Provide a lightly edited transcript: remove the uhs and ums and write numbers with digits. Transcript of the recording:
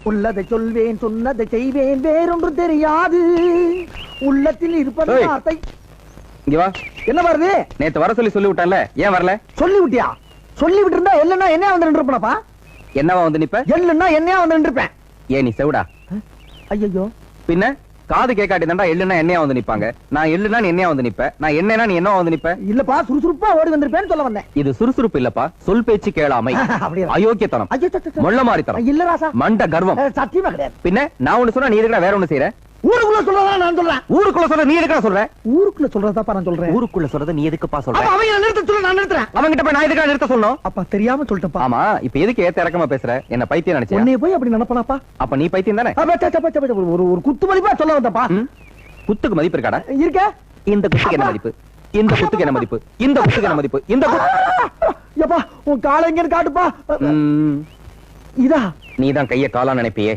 உள்ளதை சொல்வேன் சொன்னதை செய்வேன் வேறொன்று தெரியாது உள்ளத்தில் இருப்பது வார்த்தை. இங்க வா. என்ன வருது? நேத்து வர சொல்லி விட்டான்ல, ஏன் வரல? சொல்லி விட்டியா? சொல்லி விட்டு இருந்தா எல்லன்னா என்ன வந்து நின்றுப்பா? என்னவா வந்து நிப்ப? எல்லுன்னா என்னையா வந்து நின்றுப்பேன். ஏன் நீ செவிடா? ஐயோ, பின்ன காது கேட்காட்டி தான்டா எள்ளுனா என்னையா வந்து நிப்பாங்க. நான் எள்ளுனா நீ என்னையா வந்து நிப்ப, நான் என்னன்னா நீ என்ன வந்து நிப்ப. இல்லப்பா, சுறுசுறுப்பா ஓடி வந்திருப்பேன்னு சொல்ல வந்தேன். இது சுறுசுறுப்பு இல்லப்பா, சொல் பேச்சு கேளாமை, அயோக்கியத்தனம், மொள்ள மாறித்தனம், இல்ல ராசா, மண்ட கர்வம். சத்தியமா கிடையாது. பின்ன நான் ஒண்ணு சொன்னா நீ எதுக்குடா வேற ஒண்ணு செய்யற? ஊருக்குள்ள சொல்றதா நான் சொல்றேன். ஊருக்குள்ள சொல்ற நீ எதுக்குடா சொல்ற? ஊருக்குள்ள சொல்றதாப்பா நான் சொல்றேன். ஊருக்குள்ள சொல்றத நீ எதுக்குப்பா சொல்ற? அவன் என்ன நிறுத்த சொல்ல நான் நிறுத்துறேன். அவன் கிட்ட போய் நான் எதுக்குடா நிறுத்த சொன்னோம்? அப்பா தெரியாம சொல்லிட்டப்பா. ஆமா, இப்ப எதுக்கு ஏத்த இறக்கமா பேசுற? என்ன பைத்தியம் நினைச்சேன்? உன்னை போய் அப்படி நினைப்பனாப்பா? அப்ப நீ பைத்தியம் தானே? ஒரு குத்து மதிப்பா சொல்ல வந்தப்பா. குத்துக்கு மதிப்பு இருக்காடா? இருக்க. இந்த குத்துக்கு என்ன மதிப்பு? இந்த குத்துக்கு என்ன மதிப்பு? இந்த குத்துக்கு என்ன மதிப்பு? இந்த ஏப்பா உன் காலை எங்கன்னு காட்டுப்பா. இதா நீதான் கைய காலா நினைப்பியே.